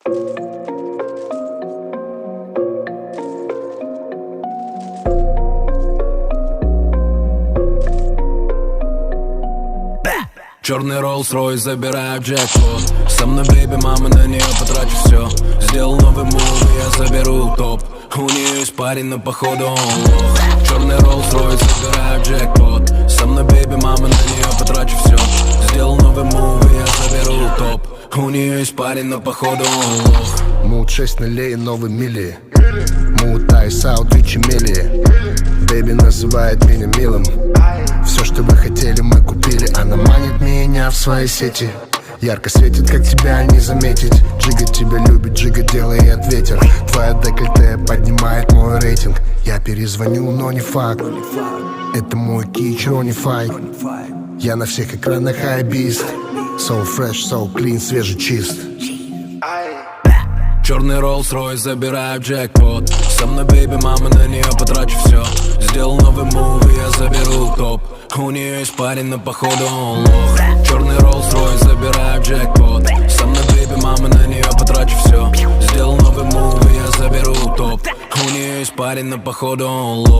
Черный Rolls-Royce, забираю джекпот. Со мной бейби, мама, на нее потрачу все. Сделал новый мув, и я заберу топ. У нее есть парень, но походу он лох. Черный Rolls-Royce, забираю джекпот. Со мной бейби, мама, на нее потрачу все. Сделал новый мув, и я заберу топ. У нее есть парень, но походу он лох. Мут 6 нулей, новый мили. Мут айс аут, и чемели. Бэйби называет меня милым. Все, что вы хотели, мы купили. Она манит меня в свои сети. Ярко светит, как тебя не заметить. Джига тебя любит, Джига делает ветер. Твоя декольте поднимает мой рейтинг. Я перезвоню, но не факт. Это мой кич, Ронифай. Я на всех экранах хайбист. So fresh, so clean, свежий, чист. Черный Rolls-Royce, забираю джекпот. Со мной бейби, мама, на нее потрачу все. Сделал новый мув, и я заберу топ. У нее есть парень, но походу он лох. Черный Rolls-Royce, забираю джекпот. Со мной бейби, мама, на нее потрачу все. Сделал новый мув, и я заберу топ. У нее есть парень, но походу он лох.